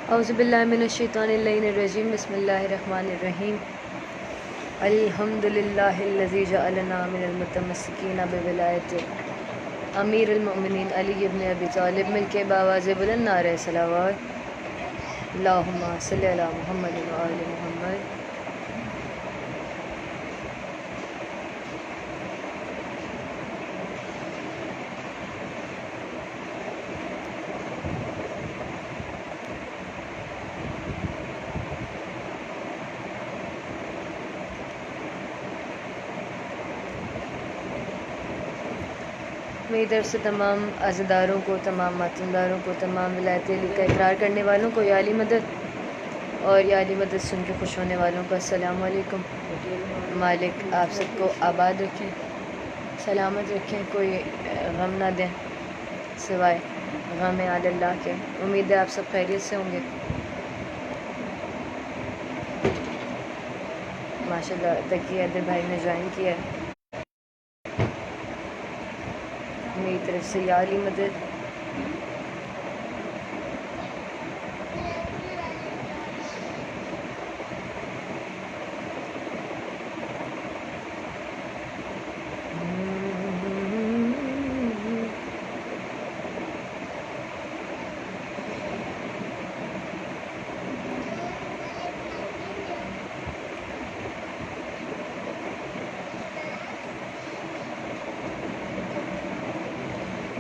اعوذ باللہ من الشیطان الرجیم بسم اللہ الرحمن الرحیم الحمد للہ الذی جعلنا من المتمسکین بولایت امیر المؤمنین علی ابن ابی طالب مل کے باواز بلند نعرہ صلوات اللہم صلی علی محمد و آل محمد۔ میری طرف سے تمام عزاداروں کو، تمام ماتمداروں کو، تمام ولایت علی کا اقرار کرنے والوں کو یا علی مدد اور یا علی مدد سن کے خوش ہونے والوں کو السلام علیکم۔ مالک آپ سب کو آباد رکھیں، سلامت رکھیں، کوئی غم نہ دیں سوائے غم علی اللہ کے۔ امید ہے آپ سب خیریت سے ہوں گے۔ ماشاءاللہ تقی حیدر بھائی نے جوائن کیا ہے۔ میری طرف سے یا علی مدد۔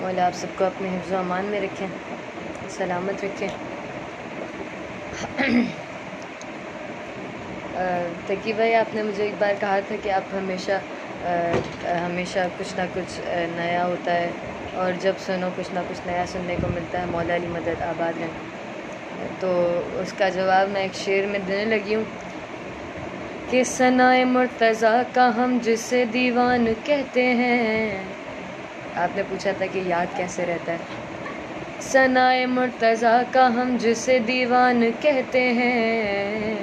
مولا آپ سب کو اپنے حفظ و امان میں رکھیں، سلامت رکھیں۔ تقی بھائی آپ نے مجھے ایک بار کہا تھا کہ آپ ہمیشہ کچھ نہ کچھ نیا ہوتا ہے اور جب سنو کچھ نہ کچھ نیا سننے کو ملتا ہے، مولا علی مدد آباد رہیں۔ تو اس کا جواب میں ایک شعر میں دینے لگی ہوں کہ ثنائے مرتضیٰ کا ہم جسے دیوان کہتے ہیں۔ آپ نے پوچھا تھا کہ یاد کیسے رہتا ہے۔ ثنائے مرتضیٰ کا ہم جسے دیوان کہتے ہیں،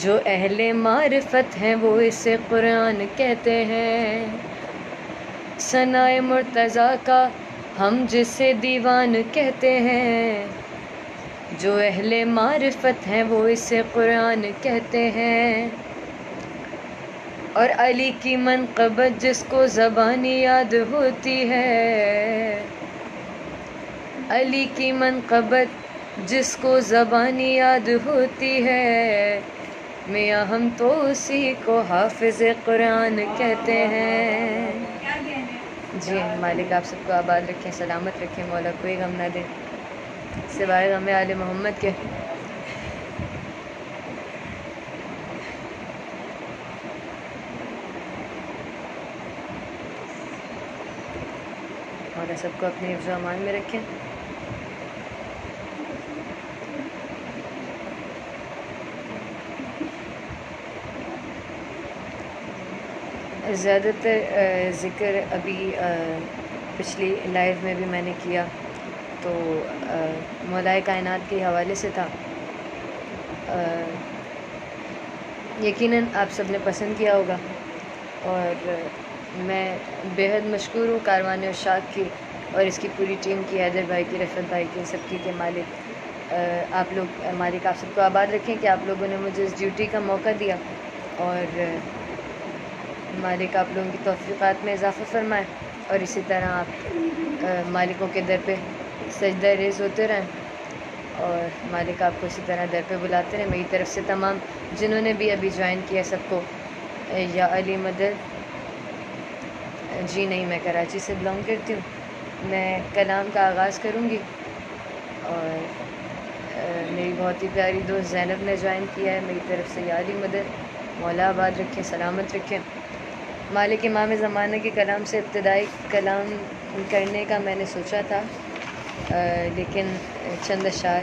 جو اہل معرفت ہیں وہ اسے قرآن کہتے ہیں۔ ثنائے مرتضیٰ کا ہم جسے دیوان کہتے ہیں، جو اہل معرفت ہیں وہ اسے قرآن کہتے ہیں۔ اور علی کی منقبت جس کو زبانی یاد ہوتی ہے، علی کی منقبت جس کو زبانی یاد ہوتی ہے، میاں ہم تو اسی کو حافظ قرآن کہتے ہیں۔ جی مالک آپ سب کو آباد رکھیں، سلامت رکھیں، مولا کوئی غم نہ دے سوائے غم آل محمد کے۔ مولا سب کو اپنے حفظ و امان میں رکھیں۔ زیادہ تر ذکر ابھی پچھلی لائیو میں بھی میں نے کیا تو مولائے کائنات کے حوالے سے تھا۔ یقیناً آپ سب نے پسند کیا ہوگا اور میں بےحد مشکور ہوں کاروان ارشاد کی اور اس کی پوری ٹیم کی، حیدر بھائی کی، رفعت بھائی کی، سب کی، کہ مالک آپ لوگ، مالک آپ سب کو آباد رکھیں کہ آپ لوگوں نے مجھے اس ڈیوٹی کا موقع دیا اور مالک آپ لوگوں کی توفیقات میں اضافہ فرمائے اور اسی طرح آپ مالکوں کے در پہ سجدہ ریز ہوتے رہیں اور مالک آپ کو اسی طرح در پہ بلاتے رہیں۔ میری طرف سے تمام جنہوں نے بھی ابھی جوائن کیا سب کو یا علی مدد۔ جی نہیں، میں کراچی سے بلانگ کرتی ہوں۔ میں کلام کا آغاز کروں گی اور میری بہت ہی پیاری دوست زینب نے جوائن کیا ہے۔ میری طرف سے یا علی مدد، مولا آباد رکھیں، سلامت رکھیں۔ مالک امام زمانہ کے کلام سے ابتدائی کلام کرنے کا میں نے سوچا تھا، لیکن چند اشعار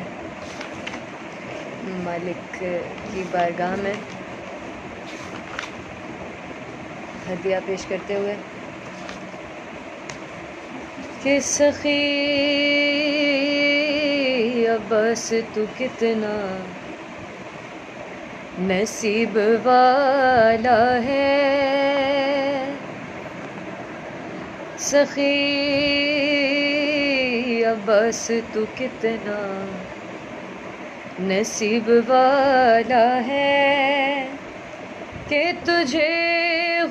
مالک کی بارگاہ میں ہدیہ پیش کرتے ہوئے کہ سخی عباس تو کتنا نصیب والا ہے، سخی عباس تو کتنا نصیب والا ہے کہ تجھے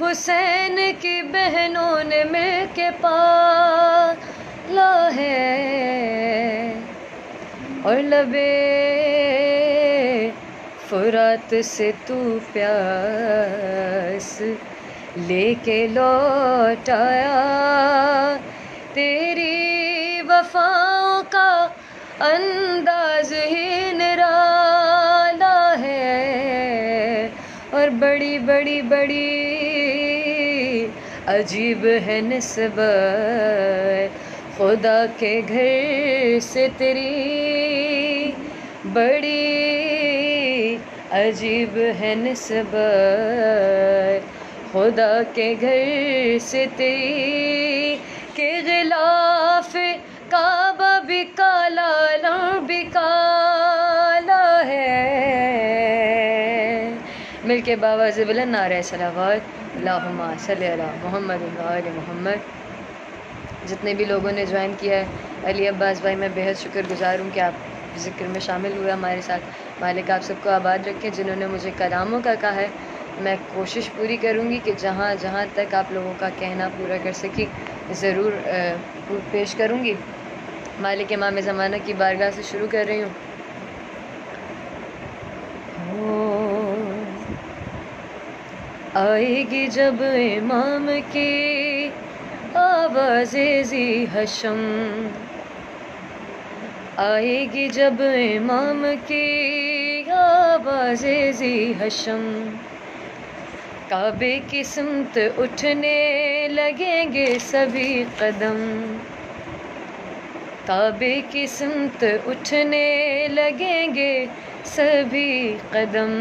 حسین کی بہنوں نے مل کے پالا ہے، اور لبے فرات سے تو پیاس لے کے لوٹ آیا، تیری وفاؤں کا انداز ہی نرالا ہے، اور بڑی بڑی بڑی عجیب ہے نسبت خدا کے گھر سے تیری، بڑی عجیب ہے نسبت خدا کے گھر سے تیری، کہ غلاف کعبہ بھی کالا لم بھی کالا ہے۔ مل کے باواز بلند نعرہ صلوات، اللہم صلی علی محمد و آل محمد۔ جتنے بھی لوگوں نے جوائن کیا ہے، علی عباس بھائی میں بہت شکر گزار ہوں کہ آپ ذکر میں شامل ہوئے ہمارے ساتھ۔ مالک آپ سب کو آباد رکھے۔ جنہوں نے مجھے کلاموں کا کہا ہے، میں کوشش پوری کروں گی کہ جہاں جہاں تک آپ لوگوں کا کہنا پورا کر سکی ضرور پیش کروں گی۔ مالک امام زمانہ کی بارگاہ سے شروع کر رہی ہوں۔ آئے گی جب امام کی آواز ذی حشم، آئے گی جب امام کی آواز ذی حشم، کعبے کی سمت اٹھنے لگیں گے سبھی قدم، کعبے کی سمت اٹھنے لگیں گے سبھی قدم،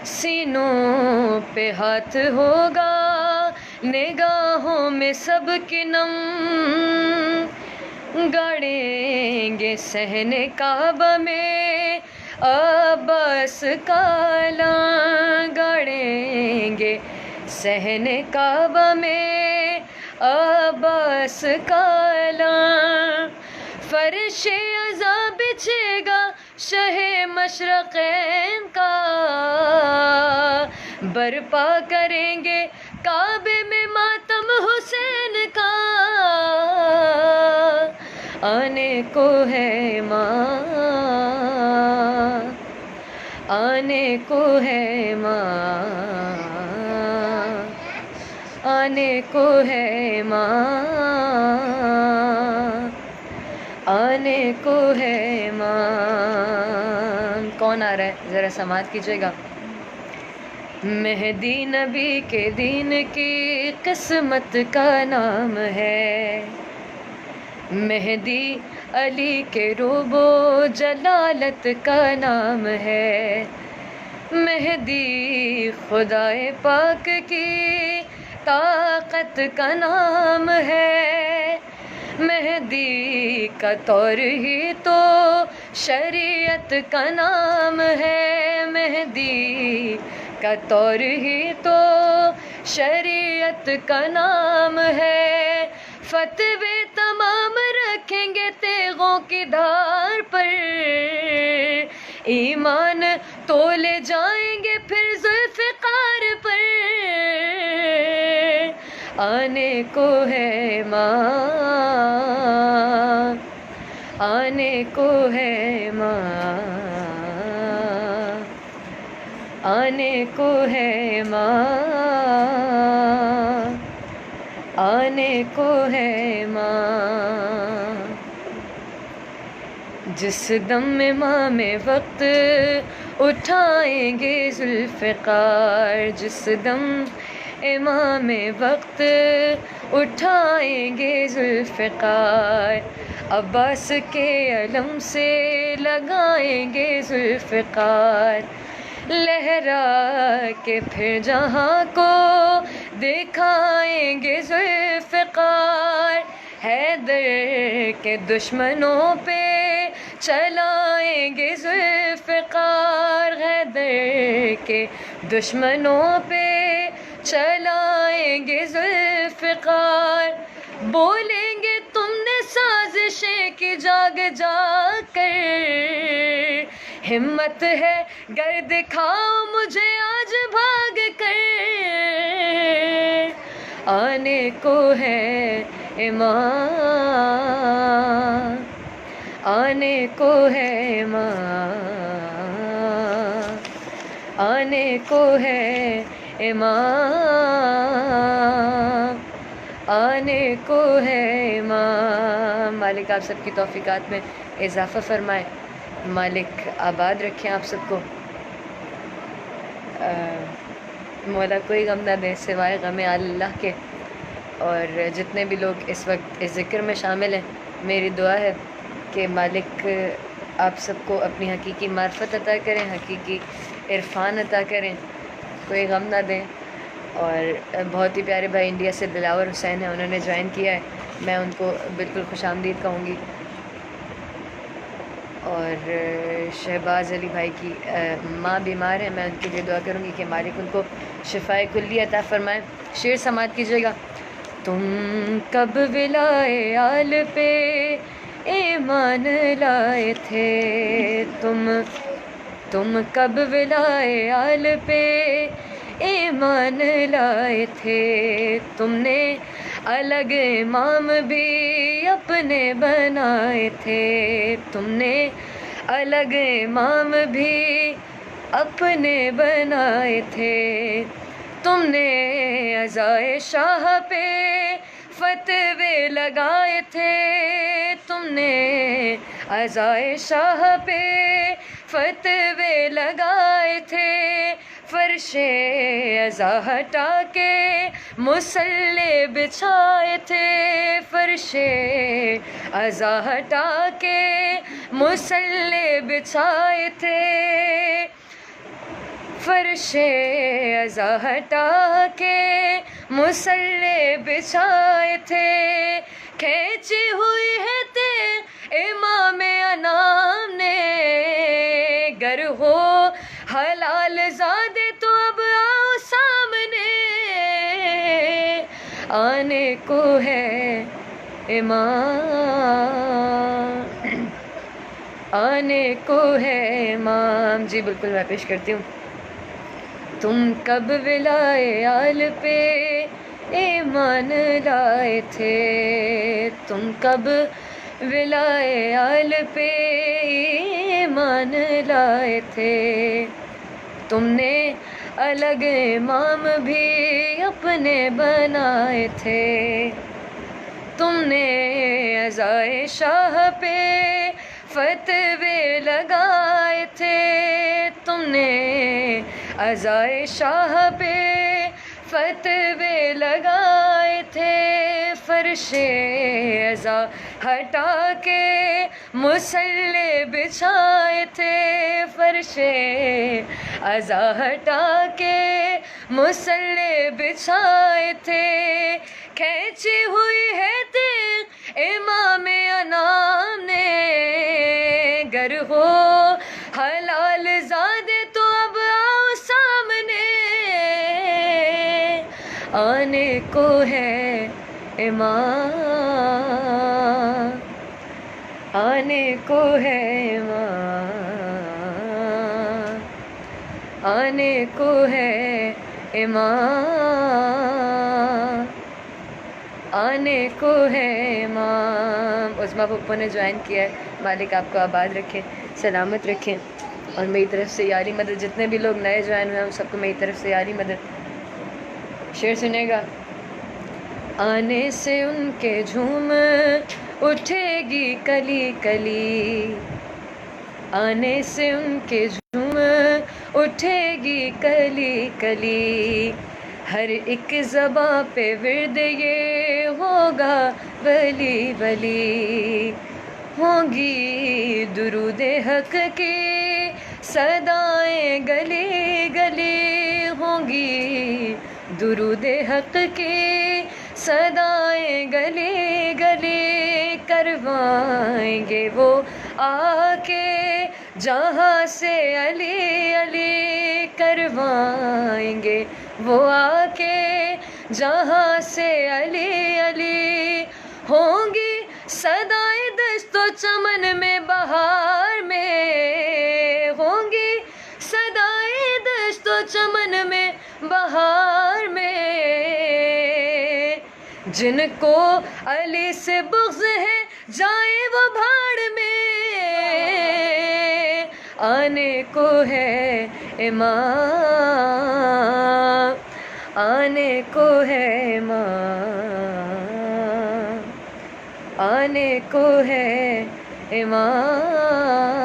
سینوں پہ ہاتھ ہوگا نگاہوں میں سب کی نم، گاڑیں گے صحن کعبہ میں عباس کا اعلان، گاڑیں گے صحن کعبہ میں عباس کا اعلان، فرش عزا بچھے گا شہ مشرقین کا، برپا کریں گے کعبے میں ماتم حسین کا، آنے کو ہے ماں، آنے کو ہے ماں، آنے کو ہے ماں، آنے کو ہے ماں۔ کون آ رہا ہے ذرا سماعت کیجیے گا۔ مہدی نبی کے دین کی قسمت کا نام ہے، مہدی علی کے روب و جلالت کا نام ہے، مہدی خدائے پاک کی طاقت کا نام ہے، مہدی کا طور ہی تو شریعت کا نام ہے، مہدی کا طور ہی تو شریعت کا نام ہے، فتوے تمام رکھیں گے تیغوں کی دھار پر، ایمان تولے جائیں گے پھر ذوالفقار پر، آنے کو ہے ماں، آنے کو ہے ماں، آنے کو ہے ماں، آنے کو ہے ماں، جس دم امام وقت اٹھائیں گے ذوالفقار، جس دم امام وقت اٹھائیں گے ذوالفقار، عباس کے علم سے لگائیں گے ذوالفقار، لہرا کے پھر جہاں کو دکھائیں گے ذوالفقار، حیدر کے دشمنوں پہ چلائیں گے ذوالفقار، حیدر کے دشمنوں پہ چلائیں گے ذوالفقار، بولیں گے تم نے سازشیں کی جاگ جاگ کر، ہمت ہے گر دکھاؤ مجھے آج بھاگ کر، آنے کو ہے ایمان، آنے کو ہے ایمان، آنے کو ہے ایمان، آنے کو ہے ایمان۔ مالک آپ سب کی توفیقات میں اضافہ فرمائے، مالک آباد رکھیں آپ سب کو، مولا کوئی غم نہ دے سوائے غم اللہ کے۔ اور جتنے بھی لوگ اس وقت اس ذکر میں شامل ہیں، میری دعا ہے کہ مالک آپ سب کو اپنی حقیقی معرفت عطا کریں، حقیقی عرفان عطا کریں، کوئی غم نہ دیں۔ اور بہت ہی پیارے بھائی انڈیا سے دلاور حسین ہیں، انہوں نے جوائن کیا ہے، میں ان کو بالکل خوش آمدید کہوں گی۔ اور شہباز علی بھائی کی ماں بیمار ہیں، میں ان کے لیے دعا کروں گی کہ مالک ان کو شفائے کلی عطا فرمائے۔ شعر سماعت کیجیے گا۔ تم کب ولائے آل پہ ایمان لائے تھے، تم کب ولائے آل پہ ایمان لائے تھے، تم نے الگ امام بھی اپنے بنائے تھے، تم نے الگ امام بھی اپنے بنائے تھے، تم نے عزائے شاہ پہ فتوے لگائے تھے، تم نے عزائے شاہ پہ فتوے لگائے تھے، فرش عزا ہٹا کے مصلے بچھائے تھے، فرش عزا ہٹا کے مصلے بچھائے تھے، فرش عزا ہٹا کے مصلے بچھائے تھے، کھینچی ہوئی ہے تے امام انام نے، گر ہو حلال زادے تو اب آؤ سامنے، آنے کو ہے امام، آنے کو ہے امام۔ جی بالکل میں پیش کرتی ہوں۔ تم کب ولائے آل پہ ایمان لائے تھے، تم کب ولائے آل پہ ایمان لائے تھے، تم نے الگ امام بھی اپنے بنائے تھے، تم نے عزائے شاہ پہ فتوے لگائے تھے، تم نے عزائے شاہ پہ فتوے لگائے تھے، فرش عزا ہٹا کے مصلے بچھائے تھے، فرش عزا ہٹا کے مصلے بچھائے تھے، کھینچی ہوئی ہے تیغ امام انام نے، گر ہو حلال زادے تو اب آؤ سامنے، آنے کو ہے امام، آنے کو ہے امام، آنے کو ہے امام، آنے کو ہے امام۔ عظمیٰ پھپھو نے جوائن کیا ہے، مالک آپ کو آباد رکھے، سلامت رکھیں، اور میری طرف سے یاری مدد، جتنے بھی لوگ نئے جوائن ہوئے ہیں ان سب کو میری طرف سے یاری مدد۔ شعر سنے گا۔ آنے سے ان کے جھوم اٹھے گی کلی کلی، آنے سے ان کے جھوم اٹھے گی کلی کلی، ہر ایک زباں پہ ورد یہ ہوگا ولی ولی، ہوں گی درود حق کی صدائیں گلی گلی، ہوں گی درود حق کی صدائیں گلی گلی، کروائیں گے وہ آ کے جہاں سے علی علی، کروائیں گے وہ آ کے جہاں سے علی علی، ہوں گی صدائیں دشت و چمن میں بہار میں، جن کو علی سے بغض ہے جائے وہ بھاڑ میں، آنے کو ہے امام، آنے کو ہے امام، آنے کو ہے امام،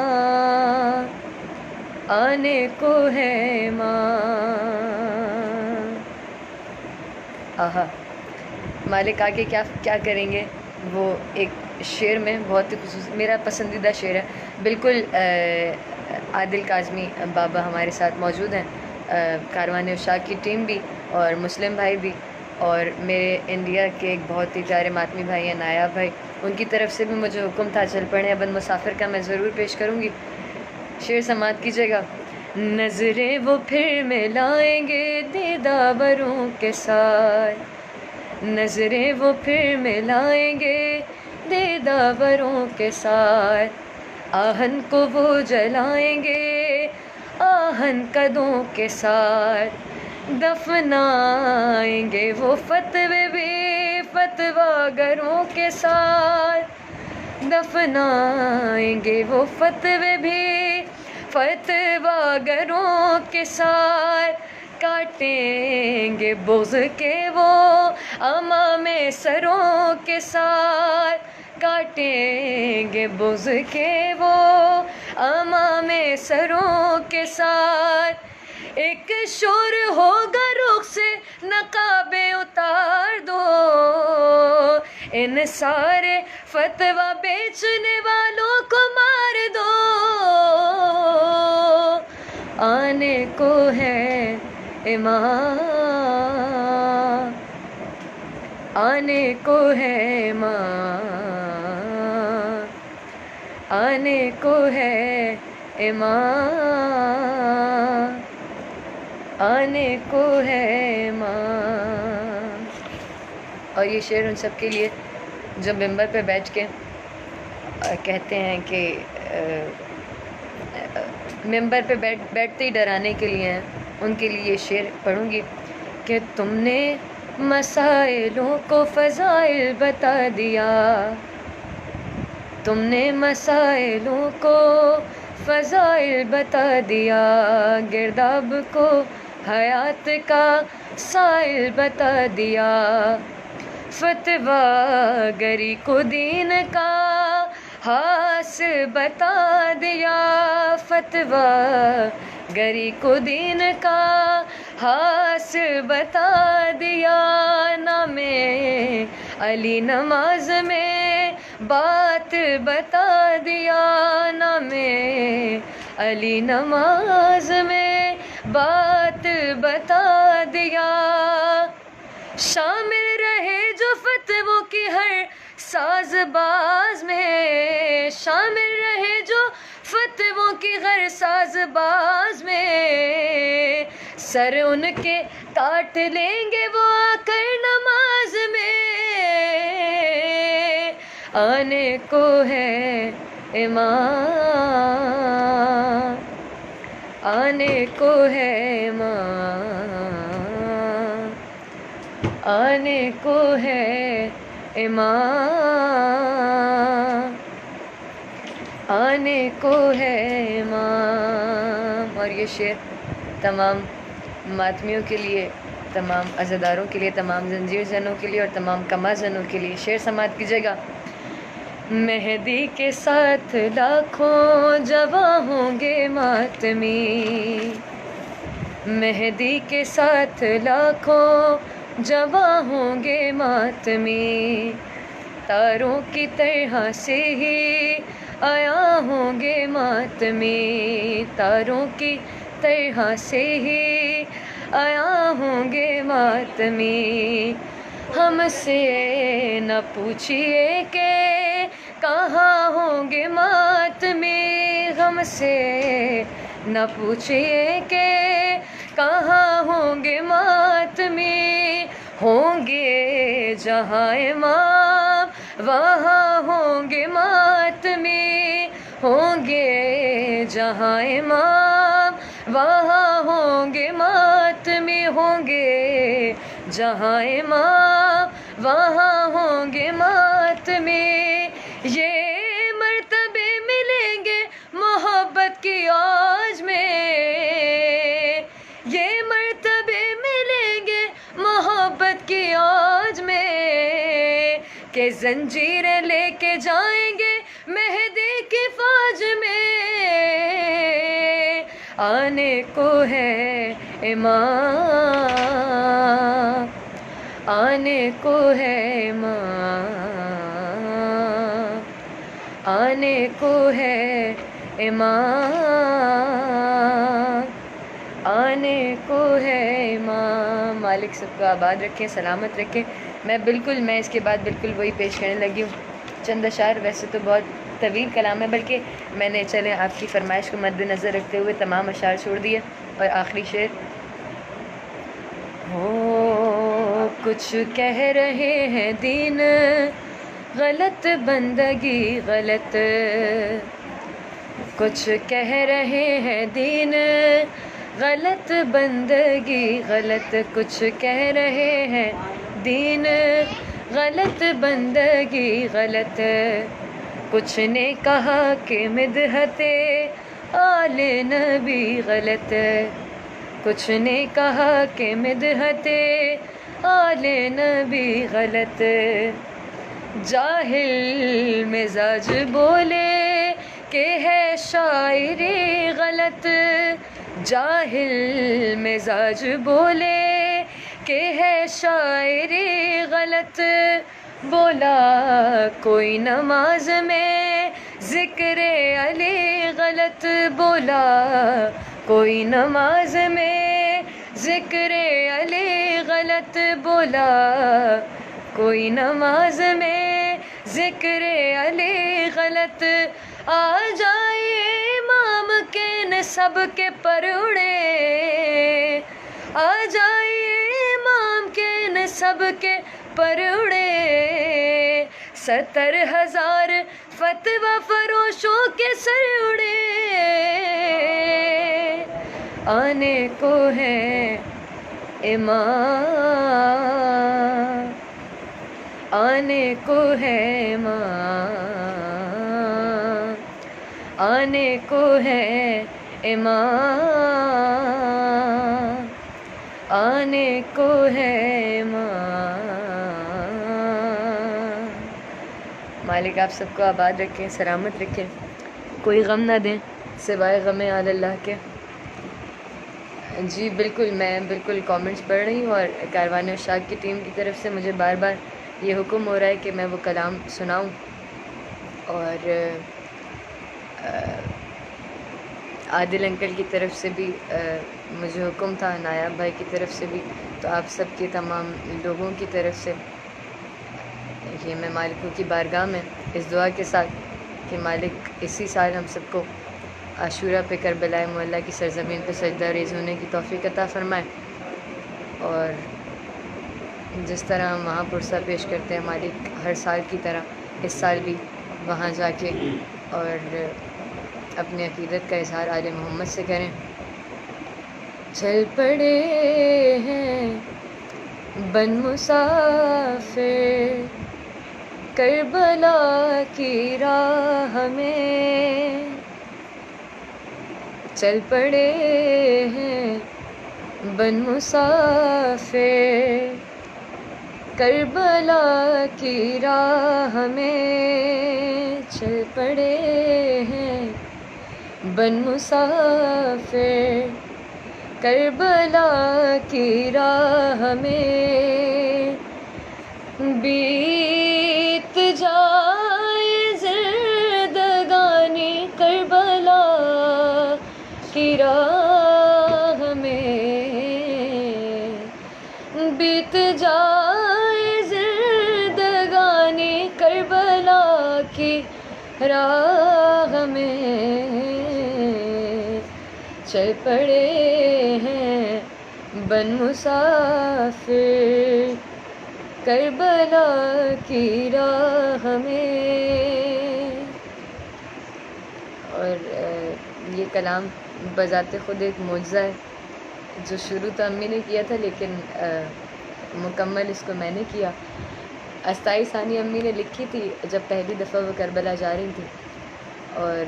آنے کو ہے امام۔ آہا، مالک آگے کیا کریں گے، وہ ایک شعر میں بہت ہی خصوصی میرا پسندیدہ شعر ہے، بالکل عادل کاظمی بابا ہمارے ساتھ موجود ہیں، کاروان عشاق کی ٹیم بھی اور مسلم بھائی بھی، اور میرے انڈیا کے ایک بہت ہی پیارے ماتمی بھائی ہیں نایاب بھائی، ان کی طرف سے بھی مجھے حکم تھا چل پڑھیں ابن مسافر کا، میں ضرور پیش کروں گی۔ شعر سماعت کیجیے گا۔ نظریں وہ پھر ملائیں گے دیدابروں کے ساتھ، نظریں وہ پھر ملائیں گے دیدابروں کے ساتھ، آہن کو وہ جلائیں گے آہن قدوں کے ساتھ، دفنائیں گے وہ فتوے بھی فتویٰ گروں کے ساتھ، دفنائیں گے وہ فتوے بھی فتویٰ گروں کے ساتھ، کاٹیں گے بغض کے وہ امام سروں کے ساتھ، کاٹیں گے بغض کے وہ امام سروں کے ساتھ، ایک شور ہوگا رخ سے نقابیں اتار دو، ان سارے فتویٰ بیچنے والوں کو مار دو، آنے کو ہے امام، آنے کو ہے امام، آنے کو ہے امام، آنے کو ہے امام۔ اور یہ شعر ان سب کے لیے جو ممبر پہ بیٹھ کے کہتے ہیں کہ ممبر پہ بیٹھتے ہی ڈرانے کے لیے ہیں، ان کے لیے یہ شعر پڑھوں گی کہ تم نے مسائلوں کو فضائل بتا دیا، تم نے مسائلوں کو فضائل بتا دیا، گرداب کو حیات کا سائل بتا دیا، فتویٰ گری کو دین کا حاصل بتا دیا، فتویٰ گری کو دین کا حاصل بتا دیا، نام علی نماز میں بات بتا دیا، نام علی نماز میں بات بتا دیا، شامل رہے جو فتووں کی ہر ساز باز میں، شامل رہے جو فتووں کی ہر ساز باز میں، سر ان کے کاٹ لیں گے وہ آ کر نماز میں، آنے کو ہے امام، آنے کو ہے امام، آنے کو ہے امام، آنے کو ہے امام۔ اور یہ شعر تمام ماتمیوں کے لیے، تمام عزاداروں کے لیے، تمام زنجیر زنوں کے لیے اور تمام کما زنوں کے لیے۔ شعر سماعت کیجیے گا۔ مہدی کے ساتھ لاکھوں جواں ہوں گے ماتمی، مہدی کے ساتھ لاکھوں جواں ہوں گے ماتمی، تاروں کی طرح سے ہی آیا ہوں گے ماتمی، تاروں کی طرح سے ہی آیا ہوں گے ماتمی، ہم سے نہ پوچھئے کہ کہاں ہوں گے ماتمی، ہم سے نہ پوچھئے کہ کہاں ہوں گے ماتمی، ہوں گے جہاں امام وہاں ہوں گے ماتمی، ہوں گے جہاں امام وہاں ہوں گے ماتمی، ہوں گے جہاں امام وہاں ہوں گے ماتمے، یہ مرتبے ملیں گے محبت کی آج میں، یہ مرتبے ملیں گے محبت کی آج میں، کہ زنجیریں لے کے جائیں گے مہدی کی فوج میں، آنے کو ہے امام، آنے کو ہے امام، آنے کو ہے امام، آنے کو ہے امام۔ مالک سب کو آباد رکھے، سلامت رکھے۔ میں اس کے بعد بالکل وہی پیش کرنے لگی ہوں، چند اشعار، ویسے تو بہت طویل کلام ہے، بلکہ میں نے چلیں آپ کی فرمائش کو مد نظر رکھتے ہوئے تمام اشعار چھوڑ دیے۔ اور آخری شعر، ہو کچھ کہہ رہے ہیں دین غلط، بندگی غلط، کچھ کہہ رہے ہیں دین غلط، بندگی غلط، کچھ کہہ رہے ہیں دین غلط، بندگی غلط، کچھ نے کہا کہ مدحت آل نبی غلط، کچھ نے کہا کہ مدحت آل نبی غلط، جاہل مزاج بولے کہ ہے شاعری غلط، جاہل مزاج بولے کہ ہے شاعری غلط، بولا کوئی نماز میں ذکر علی غلط، بولا کوئی نماز میں ذکر علی غلط، بولا کوئی نماز میں ذکر علی غلط، آ جائے امام کے نسب کے پر اڑے، آ جائے امام کے نسب کے پر اڑے، 70,000 فتویٰ فروشوں کے سر اڑے، آنے کو ہے امام، آنے کو ہے امام، آنے کو ہے امام، آنے کو ہے امام۔ مالک آپ سب کو آباد رکھیں، سلامت رکھیں، کوئی غم نہ دیں سوائے غم آل اللہ کے۔ جی بالکل، میں بالکل کامنٹس پڑھ رہی ہوں، اور کاروان اشاق کی ٹیم کی طرف سے مجھے بار بار یہ حکم ہو رہا ہے کہ میں وہ کلام سناؤں، اور عادل انکل کی طرف سے بھی مجھے حکم تھا، نایاب بھائی کی طرف سے بھی، تو آپ سب کے تمام لوگوں کی طرف سے یہ میں مالکوں کی بارگاہ میں اس دعا کے ساتھ کہ مالک اسی سال ہم سب کو عاشورہ پہ کربلائے معلیٰ کی سرزمین پہ سجدہ ریز ہونے کی توفیق عطا فرمائے، اور جس طرح ہم وہاں پرسہ پیش کرتے ہیں مالک ہر سال کی طرح اس سال بھی وہاں جا کے اور اپنی عقیدت کا اظہار آل محمد سے کریں۔ چل پڑے ہیں بن مسافر کربلا کی راہ میں، چل پڑے ہیں بن مسافر کربلا کی راہ میں، چل پڑے ہیں بن مسافر کربلا کی راہ میں، بیت جائے زندگانی کربلا کی راہ میں، بیت جائے زندگانی کربلا کی راہ میں، چل پڑے ہیں بن مسافر کربلا کی راہ میں۔ اور یہ کلام بذات خود ایک معجزہ ہے، جو شروع تو امی نے کیا تھا لیکن مکمل اس کو میں نے کیا، استائی ثانی امی نے لکھی تھی جب پہلی دفعہ وہ کربلا جا رہی تھی، اور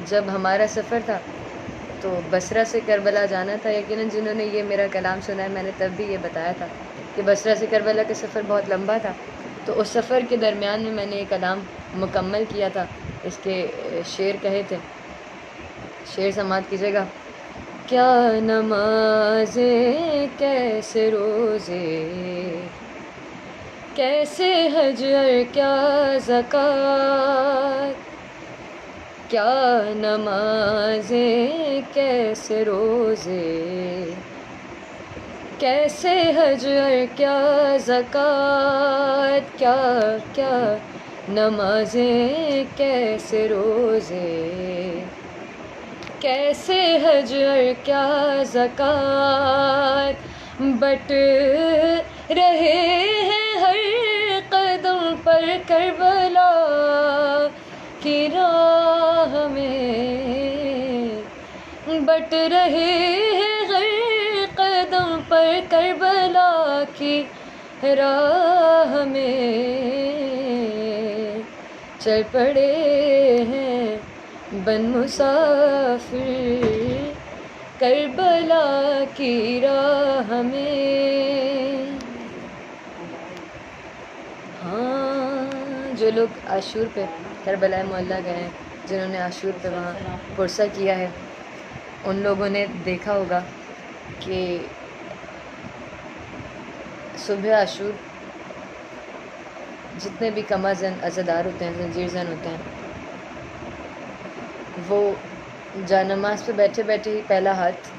جب ہمارا سفر تھا تو بصرہ سے کربلا جانا تھا. یقیناً جنہوں نے یہ میرا کلام سنا ہے، میں نے تب بھی یہ بتایا تھا کہ بصرہ سے کربلا کا سفر بہت لمبا تھا. تو اس سفر کے درمیان میں نے یہ کلام مکمل کیا تھا. اس کے شعر کہے تھے، شعر سماعت کیجیے گا. کیا نمازیں کیسے روزے، کیسے حج اور کیا زکوٰۃ، کیا نمازیں کیسے روزے، کیسے حج اور کیا زکوٰۃ، کیا کیا نمازیں کیسے روزے، کیسے حج اور کیا زکوٰۃ. بٹ رہے ہیں ہر قدم پر کربلا کی راہ میں، بٹ رہے ہیں ہر قدم پر کربلا کی راہ میں. چل پڑے ہیں بن مسافر کربلا کی راہ میں. ہاں، جو لوگ عاشور پہ کربلا معلیٰ گئے ہیں، جنہوں نے عاشور پہ وہاں پرسہ کیا ہے، ان لوگوں نے دیکھا ہوگا کہ صبح عاشور جتنے بھی کما زن عزادار ہوتے ہیں، زنجیر زن ہوتے ہیں، وہ جانماز پہ بیٹھے بیٹھے ہی پہلا ہاتھ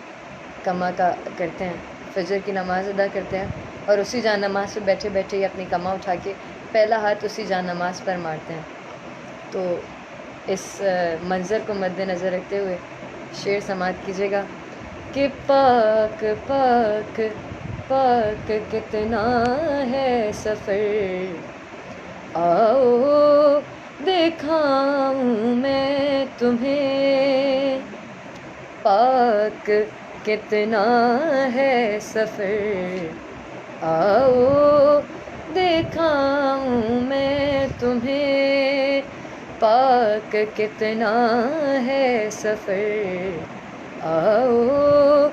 کما کا کرتے ہیں، فجر کی نماز ادا کرتے ہیں، اور اسی جان نماز پہ بیٹھے بیٹھے ہی اپنی کما اٹھا کے پہلا ہاتھ اسی جان نماز پر مارتے ہیں. تو اس منظر کو مد نظر رکھتے ہوئے شعر سماعت کیجیے گا کہ پاک پاک پاک کتنا ہے سفر، آؤ دکھاؤں میں تمہیں، پاک کتنا ہے سفر، آؤ دکھاؤں میں تمہیں، پاک کتنا ہے سفر، آؤ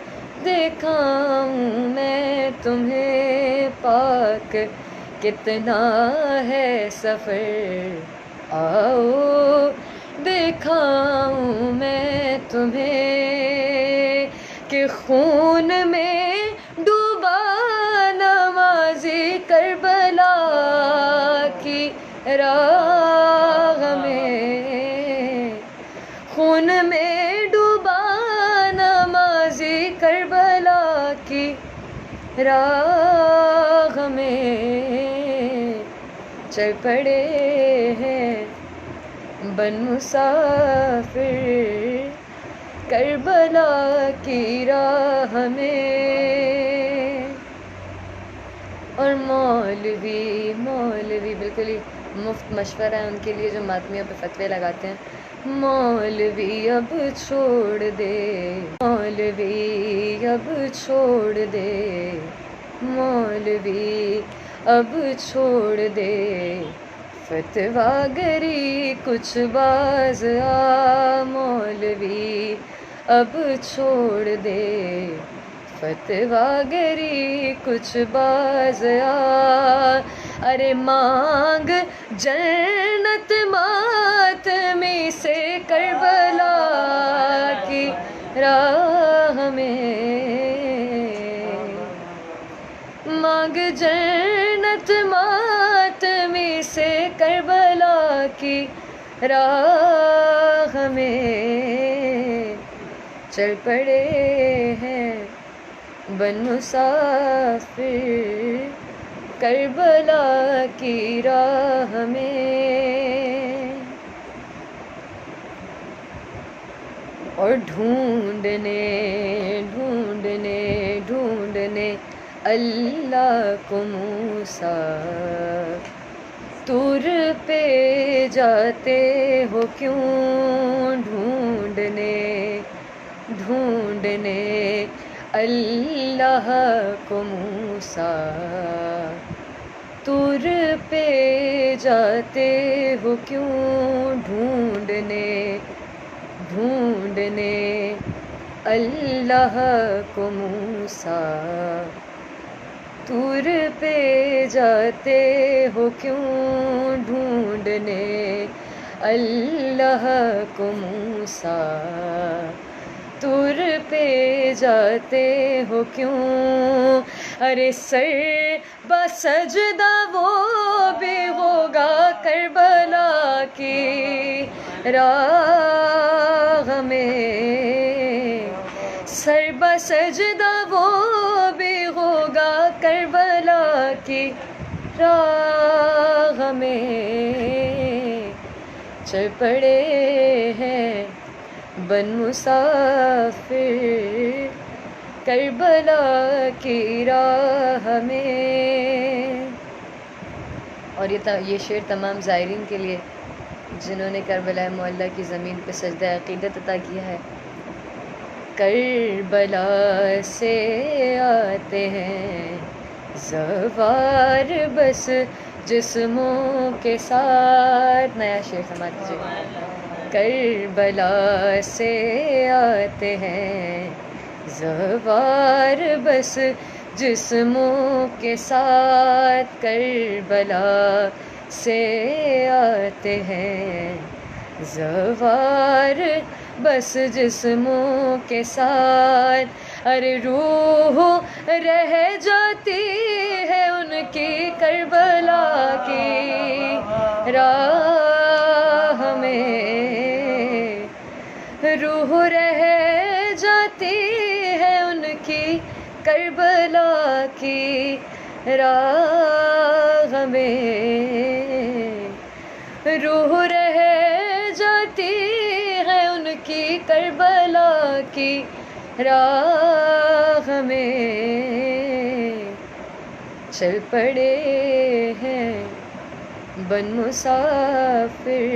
دکھاؤں میں تمہیں، پاک کتنا ہے سفر، آؤ دکھاؤں میں تمہیں. کہ خون میں ڈوبا نمازی کربلا کی راہ میں، خون میں ڈوبا نمازی کربلا کی راہ میں. چل پڑے ہیں بن مسافر کربلا کی راہ میں. اور مولوی بالکل ہی مفت مشورہ ہے ان کے لیے جو ماتمیوں پہ فتوے لگاتے ہیں. مولوی اب چھوڑ دے، مولوی اب چھوڑ دے، مولوی اب چھوڑ دے، فتویٰ گری کچھ باز آ، مولوی اب چھوڑ دے، فتویٰ گری کچھ باز آ. ارے مانگ جنت ماتمی سے کربلا کی راہ میں، مانگ جنت ماتمی سے کربلا کی راہ میں. چل پڑے ہیں بن مسافر کربلا کی راہ میں. اور ڈھونڈنے ڈھونڈنے ڈھونڈنے اللہ کو موسیٰ طور پہ جاتے ہو کیوں، ڈھونڈنے ڈھونڈنے اللہ کو موسیٰ طور پہ جاتے ہو کیوں ڈھونڈنے اللہ کو موسیٰ طور پہ جاتے ہو کیوں ڈھونڈنے اللہ کو موسیٰ طور پہ جاتے ہو کیوں. ارے سر بسجدہ وہ بھی ہوگا کربلا کی راہ میں، سر بسجدہ وہ بھی ہوگا کربلا کی راہ میں. چل پڑے ہیں بن مسافر کربلا کی راہ میں. اور یہ شعر تمام زائرین کے لیے جنہوں نے کربلا معلیٰ کی زمین پہ سجدہ عقیدت عطا کیا ہے. کربلا سے آتے ہیں زوار بس جسموں کے ساتھ. نیا شعر سماعت کیجیے. کربلا سے آتے ہیں زوار بس جسموں کے ساتھ. کربلا سے آتے ہیں زوار بس جسموں کے ساتھ. ارے روح رہ جاتی ہے ان کی کربلا کی راہ میں، روح رہ جاتی ہے ان کی کربلا کی راہ میں، روح رہ جاتی ہے ان کی کربلا کی راہ میں. چل پڑے ہیں بن مسافر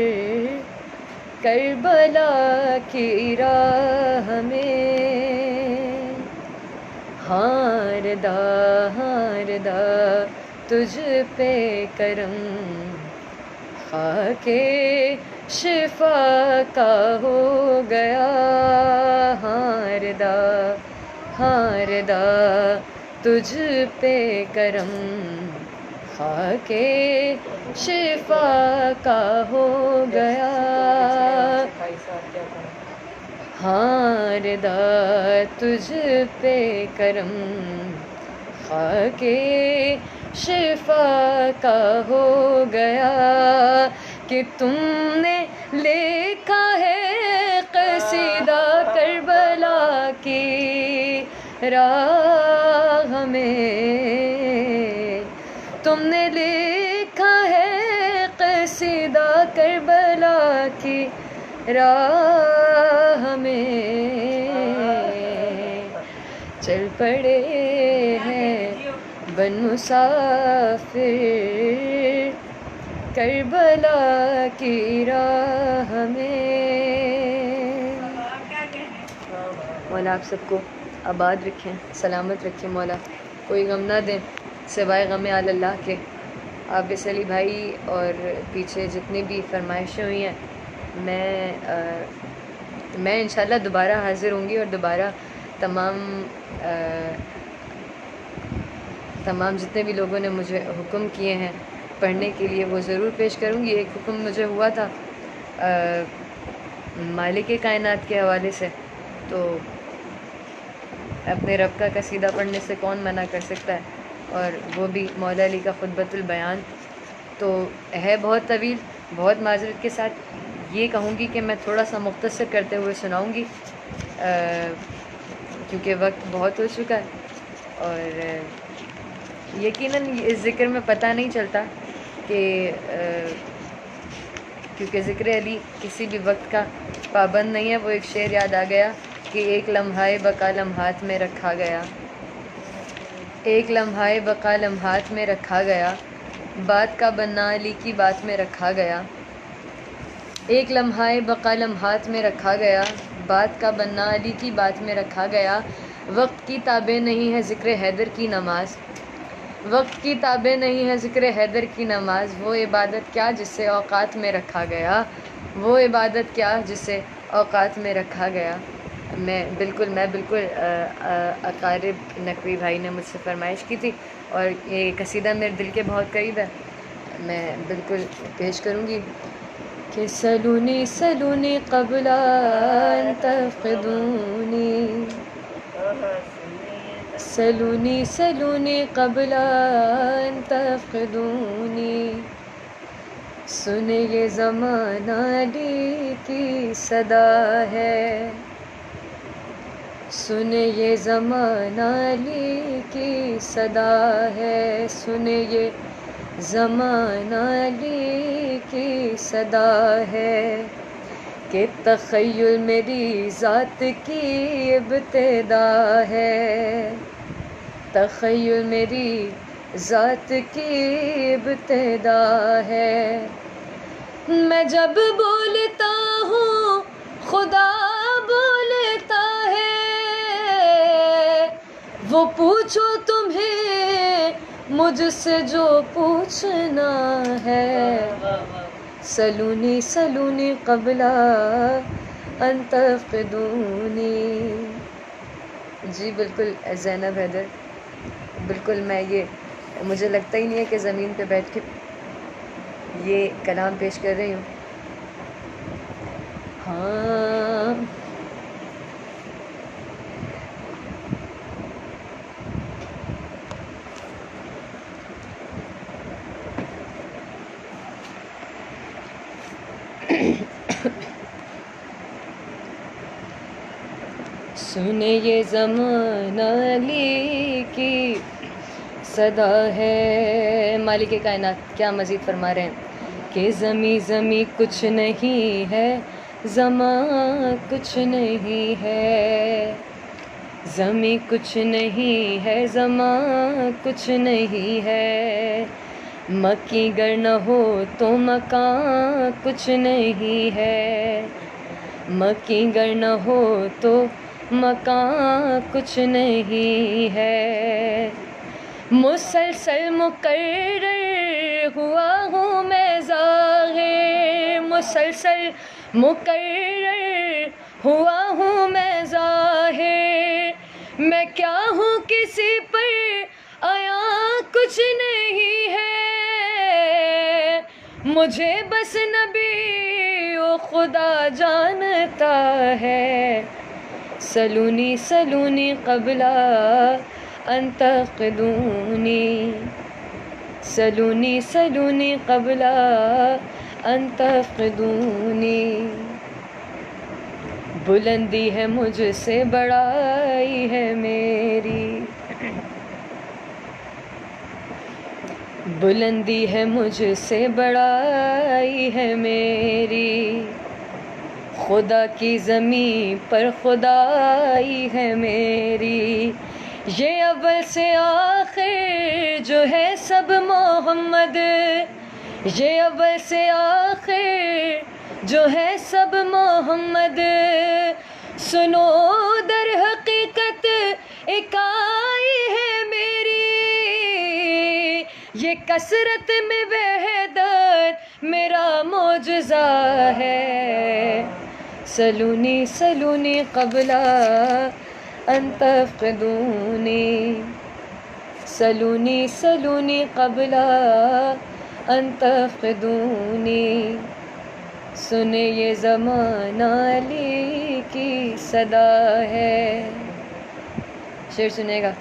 کربلا کی راہ میں. ہاردہ تجھ پہ کرم خاکِ شفا کا ہو گیا. ہاردہ تجھ پہ کرم خاکِ شفا کا ہو گیا. ہاردہ تجھ پہ کرم خاکِ شفا کا ہو گیا کہ تم نے لکھا ہے قصیدہ کربلا کی راہ میں. تم نے لکھا ہے قصیدہ کربلا کی راہ میں. چل پڑے ہیں بن مسافر کربلا کی راہ میں. مولا آپ سب کو آباد رکھیں، سلامت رکھیں. مولا کوئی غم نہ دیں سوائے غم آل اللہ کے. عابس علی بھائی اور پیچھے جتنی بھی فرمائشیں ہوئی ہیں میں انشاءاللہ دوبارہ حاضر ہوں گی اور دوبارہ تمام جتنے بھی لوگوں نے مجھے حکم کیے ہیں پڑھنے کے لیے وہ ضرور پیش کروں گی. ایک حکم مجھے ہوا تھا مالک کائنات کے حوالے سے، تو اپنے رب کا قصیدہ پڑھنے سے کون منع کر سکتا ہے، اور وہ بھی مولا علی کا خطبۃ البیان. تو ہے بہت طویل، بہت معذرت کے ساتھ یہ کہوں گی کہ میں تھوڑا سا مختصر کرتے ہوئے سناؤں گی کیونکہ وقت بہت ہو چکا ہے. اور یقیناً اس ذکر میں پتہ نہیں چلتا کہ کیونکہ ذکر علی کسی بھی وقت کا پابند نہیں ہے. وہ ایک شعر یاد آ گیا کہ ایک لمحہ بقا لمحات میں رکھا گیا، ایک لمحہ بقا لمحات میں رکھا گیا، بات کا بننا علی کی بات میں رکھا گیا. ایک لمحہ بقا لمحات میں رکھا گیا، بات کا بننا علی کی بات میں رکھا گیا. وقت کی تابع نہیں ہے ذکر حیدر کی نماز، وقت کی تابع نہیں ہے ذکر حیدر کی نماز، وہ عبادت کیا جسے اوقات میں رکھا گیا، وہ عبادت کیا جسے اوقات میں رکھا گیا۔ میں بالکل اقارب نقوی بھائی نے مجھ سے فرمائش کی تھی، اور یہ قصیدہ میرے دل کے بہت قریب ہے، میں بالکل پیش کروں گی کہ سلونی سلونی قبل ان تفقدونی، سلونی سلونی قبل ان تفقدونی، سنے یہ زمانہ علی کی صدا ہے، سنے یہ زمانہ علی کی صدا ہے، سنے یہ زمانہ علی کی صدا ہے، کہ تخیل میری ذات کی ابتدا ہے، تخیل میری ذات کی ابتدا ہے، میں جب بولتا ہوں خدا بولتا ہے، وہ پوچھو تمہیں مجھ سے جو پوچھنا ہے، سلونی سلونی قبل ان تفقدونی۔ جی بالکل زینب حیدر، بالکل میں یہ مجھے لگتا ہی نہیں ہے کہ زمین پہ بیٹھ کے یہ کلام پیش کر رہی ہوں۔ ہاں سنے یہ زمانہ علی کی صدا ہے۔ مالک کائنات کیا مزید فرما رہے ہیں کہ زمیں زمیں کچھ نہیں ہے، زماں کچھ نہیں ہے، زمیں کچھ نہیں ہے، زماں کچھ نہیں ہے، مکی گر نہ ہو تو مکان کچھ نہیں ہے، مکی گر نہ ہو تو مکان کچھ نہیں ہے، مسلسل مقرر ہوا ہوں میں ظاہر، مسلسل مقرر ہوا ہوں میں ظاہر، میں کیا ہوں کسی پر آیا کچھ نہیں ہے، مجھے بس نبی و خدا جانتا ہے، سلونی سلونی قبل ان تفقدونی، سلونی سلونی قبل ان تفقدونی، بلندی ہے مجھ سے بڑائی ہے میری، بلندی ہے مجھ سے بڑائی ہے میری، خدا کی زمین پر خدائی ہے میری، یہ اول سے آخر جو ہے سب محمد، یہ اول سے آخر جو ہے سب محمد، سنو در حقیقت ایک آئی ہے میری، یہ کثرت میں وحدت میرا معجزہ ہے، سلونی سلونی قبل ان تفقدونی، سلونی سلونی قبل ان تفقدونی، سنے یہ زمانہ علی کی صدا ہے۔ شعر سنے گا۔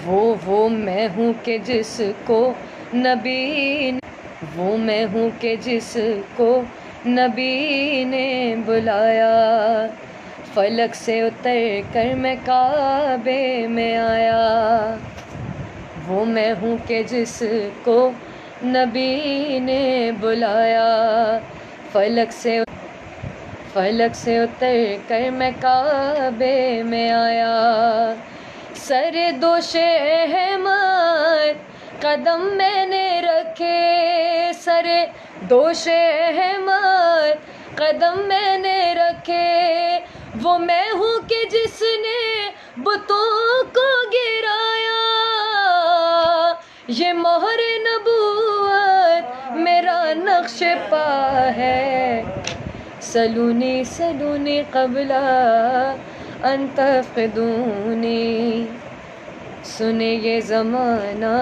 وہ میں ہوں کہ جس کو نبی، وہ میں ہوں کہ جس کو نبی نے بلایا، فلک سے اتر کر میں کعبے میں آیا، وہ میں ہوں کہ جس کو نبی نے بلایا، فلک سے اتر کر میں کعبے میں آیا، سر دوش احمد قدم میں نے رکھے، سر دوش احمد قدم میں نے رکھے، وہ میں ہوں کہ جس نے بتوں کو گرایا، یہ مہر نبوت میرا نقش پا ہے، سلونی سلونی قبل ان تفقدونی، سنے یہ زمانہ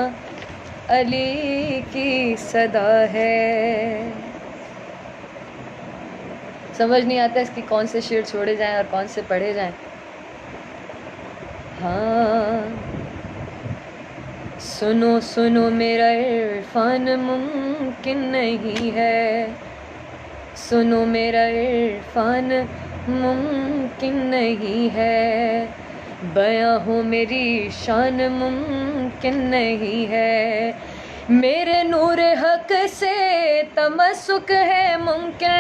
علی کی صدا ہے۔ سمجھ نہیں آتا اس کی کون سے شعر چھوڑے جائیں اور کون سے پڑھے جائیں۔ ہاں سنو سنو میرا عرفان ممکن نہیں ہے، سنو میرا عرفان ممکن نہیں ہے، بیاں ہو میری شان ممکن نہیں ہے، میرے نور حق سے تمسک ہے ممکن،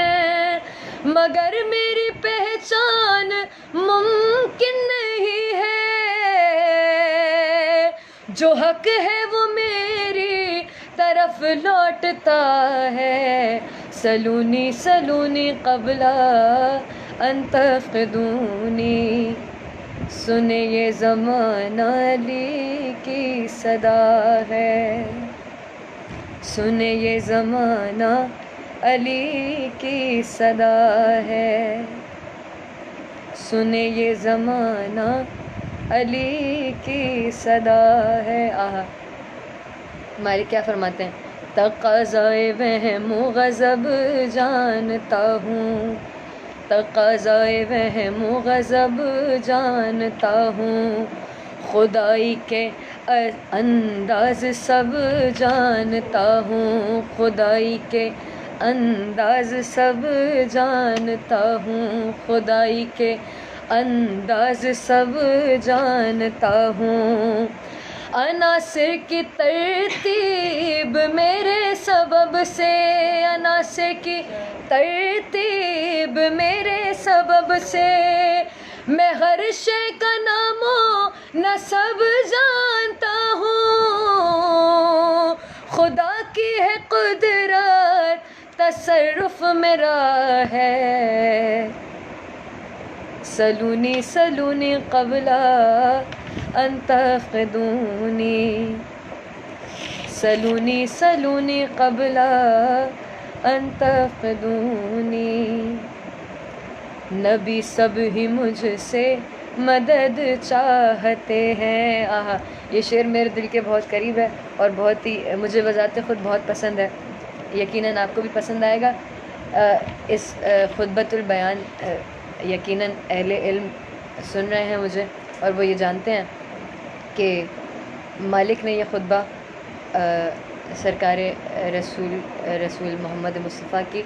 مگر میری پہچان ممکن نہیں ہے، جو حق ہے وہ میری طرف لوٹتا ہے، سلونی سلونی قبل ان تفقدونی، سنے یہ زمانہ علی کی صدا ہے، سنے یہ زمانہ علی کی صدا ہے، سنے یہ زمانہ علی کی صدا ہے۔ آہا مالک کیا فرماتے ہیں، تقاضائے وہم و غضب جانتا ہوں، تقاضائے وہم و غضب جانتا ہوں، خدائی کے انداز سب جانتا ہوں، خدائی کے انداز سب جانتا ہوں، خدائی کے انداز سب جانتا ہوں، عناصر کی ترتیب میرے سبب سے، عناصر کی ترتیب میرے سبب سے، میں ہر شے کا نام و نسب جانتا ہوں، خدا کی ہے قدرت تصرف میرا ہے، سلونی سلونی قبل ان تفقدونی، سلونی سلونی قبل ان تفقدونی، نبی سب ہی مجھ سے مدد چاہتے ہیں۔ آہا یہ شعر میرے دل کے بہت قریب ہے اور بہت ہی مجھے بذات خود بہت پسند ہے، یقیناً آپ کو بھی پسند آئے گا۔ اس خطبۃ البیان یقیناً اہل علم سن رہے ہیں مجھے، اور وہ یہ جانتے ہیں کہ مالک نے یہ خطبہ سرکار رسول محمد مصطفیٰ کی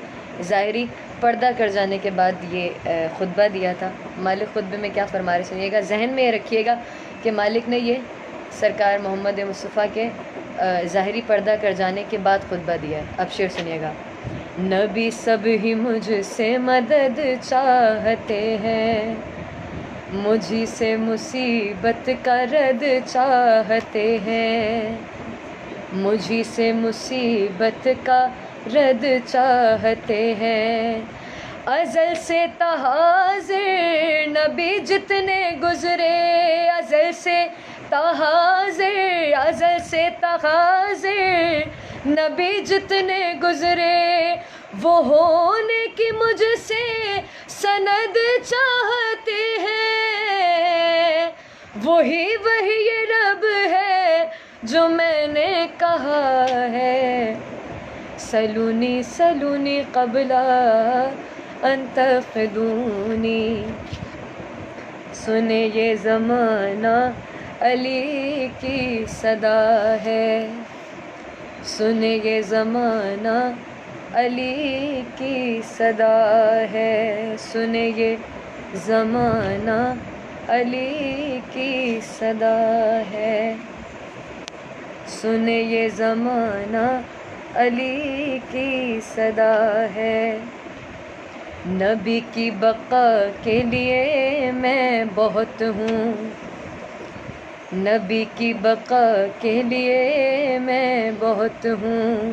ظاہری پردہ کر جانے کے بعد یہ خطبہ دیا تھا۔ مالک خطبے میں کیا فرما رہے سنیے گا، ذہن میں یہ رکھیے گا کہ مالک نے یہ سرکار محمد مصطفیٰ کے ظاہری پردہ کر جانے کے بعد خطبہ دیا ہے۔ اب شعر سنیے گا، نبی سب ہی مجھ سے مدد چاہتے ہیں، مجھی سے مصیبت کا رد چاہتے ہیں، مجھی سے مصیبت کا رد چاہتے ہیں، ازل سے تا حاضر نبی جتنے گزرے، ازل سے تا حاضر، ازل سے تا حاضر نبی جتنے گزرے، وہ ہونے کی مجھ سے سند چاہتے ہیں، وہی یہ رب ہے جو میں نے کہا ہے، سلونی سلونی قبل ان تفقدونی، سنے یہ زمانہ علی کی صدا ہے، سنے یہ زمانہ علی کی صدا ہے، سنے یہ زمانہ علی کی صدا ہے، سنے یہ زمانہ علی کی صدا ہے، نبی کی بقا کے لیے میں بہت ہوں، نبی کی بقا کے لیے میں بہت ہوں،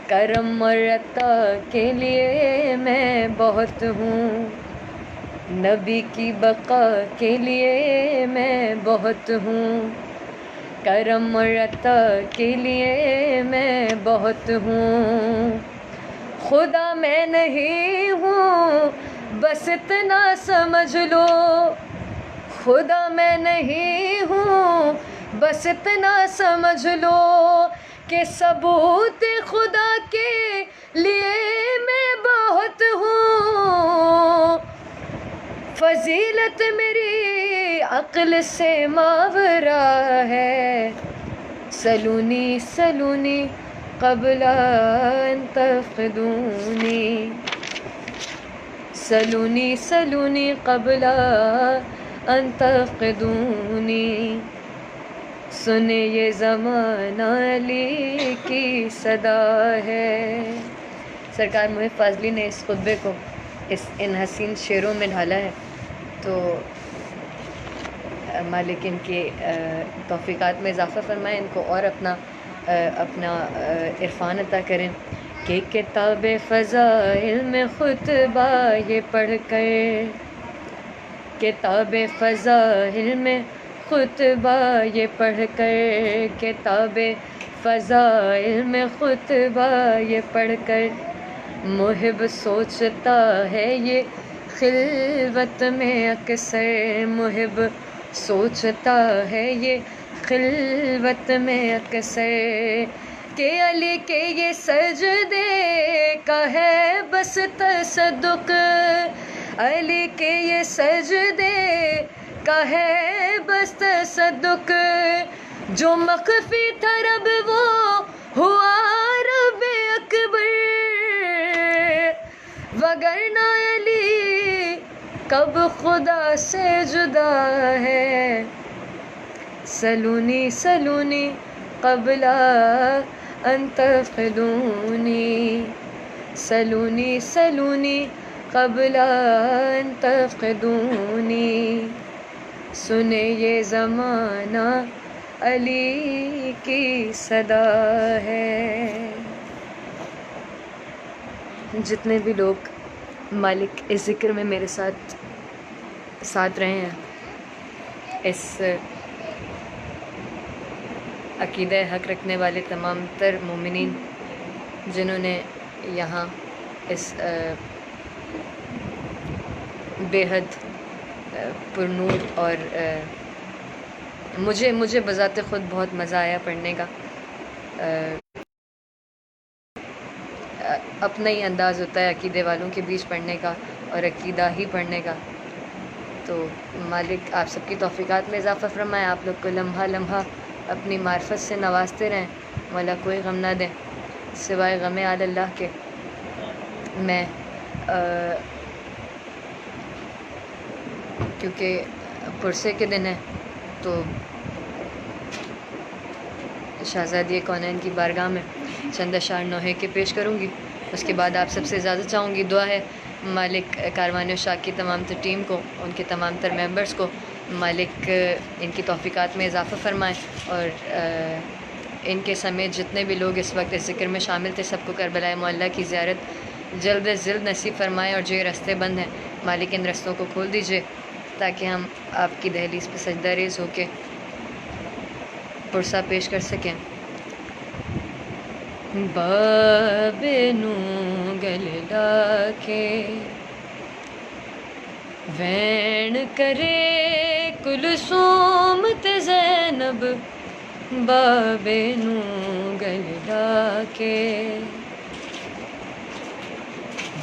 کرم اور عطا کے لیے میں بہت ہوں، نبی کی بقا کے لیے میں بہت ہوں، کرم اور عطا کے لیے میں بہت ہوں، خدا میں نہیں ہوں بس اتنا سمجھ لو، خدا میں نہیں ہوں بس اتنا سمجھ لو کہ ثبوت خدا کے لیے میں بہت ہوں، فضیلت میری عقل سے ماورا ہے، سلونی سلونی قبل ان تفقدونی، سلونی سلونی قبل ان تفقدونی، سنے یہ زمانہ علی کی صدا ہے۔ سرکار محب فاضلی نے اس خطبے کو ان حسین شعروں میں ڈھالا ہے، تو مالک ان کے توفیقات میں اضافہ فرمائیں، ان کو اور اپنا عرفان عطا کریں کہ کتاب فضائل میں خطبہ یہ پڑھ کر، کتاب فضائل میں خطبہ یہ پڑھ کر، کتاب فضائل میں خطبہ یہ پڑھ کر محب سوچتا ہے یہ خلوت میں اکثر، محب سوچتا ہے یہ خلوت میں اکثر کہ علی کے یہ سجدے کا ہے بس تصدق، علی کے یہ سجدے کا ہے بس تصدق، جو مخفی تھا رب وہ ہوا رب اکبر، وگرنہ علی کب خدا سے جدا ہے، سلونی سلونی قبل ان تفقدونی، سلونی سلونی قبل ان تفقدونی، سنے یہ زمانہ علی کی صدا ہے۔ جتنے بھی لوگ مالک اس ذکر میں میرے ساتھ رہے ہیں، اس عقیدہ حق رکھنے والے تمام تر مومنین جنہوں نے یہاں اس بے حد پرنور اور مجھے بذات خود بہت مزہ آیا پڑھنے کا، اپنا ہی انداز ہوتا ہے عقیدے والوں کے بیچ پڑھنے کا اور عقیدہ ہی پڑھنے کا، تو مالک آپ سب کی توفیقات میں اضافہ فرمائے، آپ لوگ کو لمحہ لمحہ اپنی معرفت سے نوازتے رہیں، مولا کوئی غم نہ دیں سوائے غم آل اللہ کے۔ میں کیونکہ پرسے کے دن ہے تو شہزادی کونین کی بارگاہ میں چند اشعار نوحے کے پیش کروں گی، اس کے بعد آپ سب سے اجازت چاہوں گی۔ دعا ہے مالک کاروان اشاق کی تمام تر ٹیم کو، ان کے تمام تر ممبرز کو مالک ان کی توفیقات میں اضافہ فرمائیں، اور ان کے سمیت جتنے بھی لوگ اس وقت اس ذکر میں شامل تھے سب کو کربلا معلیٰ کی زیارت جلد از جلد نصیب فرمائیں، اور جو یہ رستے بند ہیں مالک ان رستوں کو کھول دیجیے تاکہ ہم آپ کی دہلیز پہ سجدہ ریز ہو کے پرسہ پیش کر سکیں۔ باب نو گل لا کے وین کرے کلثوم تے زینب، باب نو گل لا کے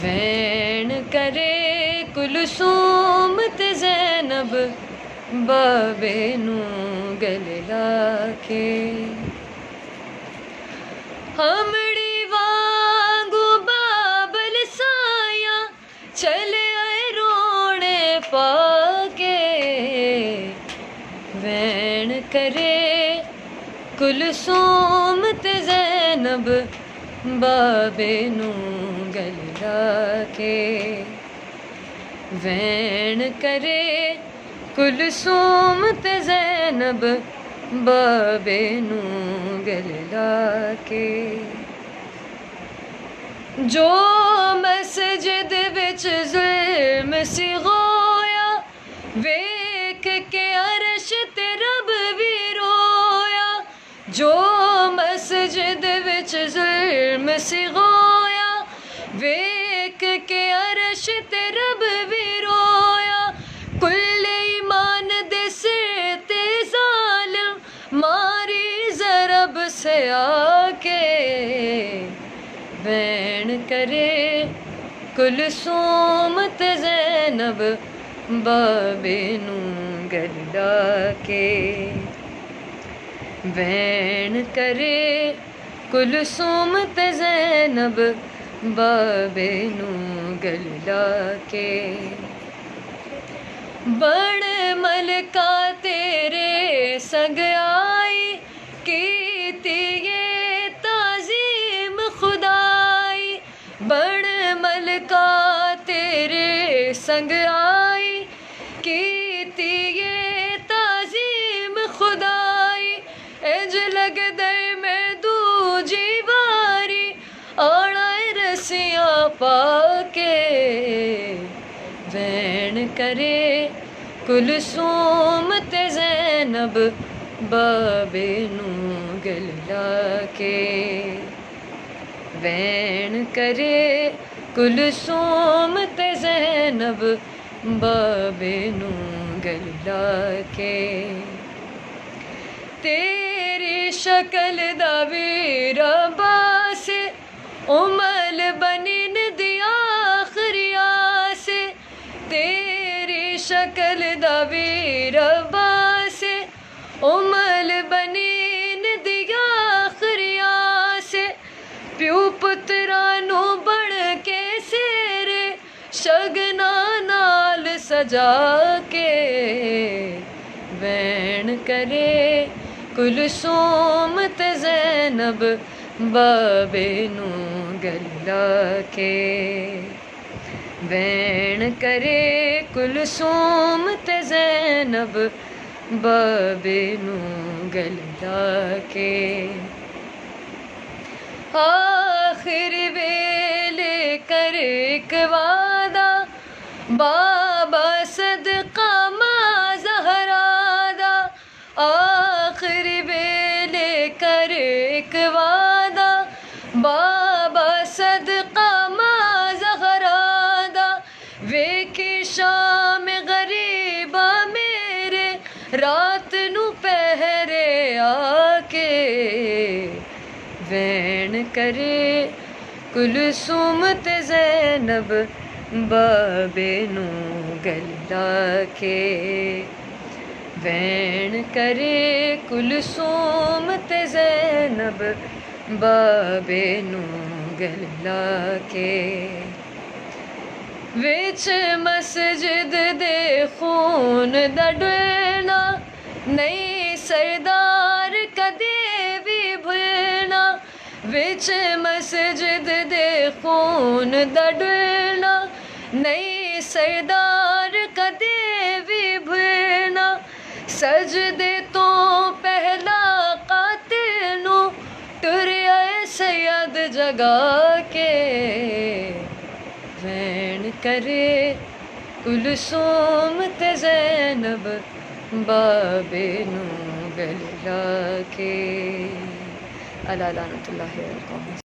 وین کرے کلثوم تے زینب، باب نو گل لا کے ہمڑی وانگو بابل سایاں چلے آئے رونے پا کے، وین کرے کلثوم تے زینب، باب نو گل لا کے وین کرے کلثوم تے زینب، باب نو گل لا کے جو مسجد وچ ظلم سی غوئے ویک کے عرش تے رب بھی رویا کل ایمان دے سر تے ظالم ماری ضرب سے آ کے بین کرے کلثوم تے زینب بابے نوں گل لا کے بین کرے کلثوم تے زینب بابے نوں گل لا کے بڑ ملکہ تیرے سنگ آئی کیتی یہ تعظیم خدائی بڑ ملکہ تیرے سنگ آئی کیتی یہ تعظیم خدائی اج لگ دے میں دوجی باری آڑا رسیاں پا کے بین کرے کلثوم تے زینب بابے نوں گل لا کے بین کرے کلثوم تے زینب بابے نوں گل لا کے تیری شکل دا ویر عباس امل بنین دی آخری آس تیری شکل دا ویر عباس امل بنین دی آخری آس پیو پترانو بڑھ کے سیرے شگنا نال سجا کے بین کرے کلثوم تے زینب بابے نوں گل لا کے بین کرے کلثوم تے زینب بابے نوں گل لا کے آخر ویلے کر ایک وعدہ بابا صدقہ ماں زہرا دا آخر ویلے کر ایک وعدہ بابا صدقہ ماں زہرا دا ویکھی شام غریبا میرے رات نو پہرے آ کے بین کرے کلثوم تے زینب بابے نوں گل لا کے بین کرے کلثوم تے زینب بابے نوں گل لا کے وچ مسجد دے خون دا ڈلنا نہیں سردار کدے بھی بھولنا وچ مسجد دے خون دا ڈلنا نہیں سردار کدے بھی بھولنا سجدے تو پہلا قاتل نو ٹریا سید جگا کے بین کرے کلثوم تے زینب بابے نوں گل لا کے اللہ لعنت اللہ علیہ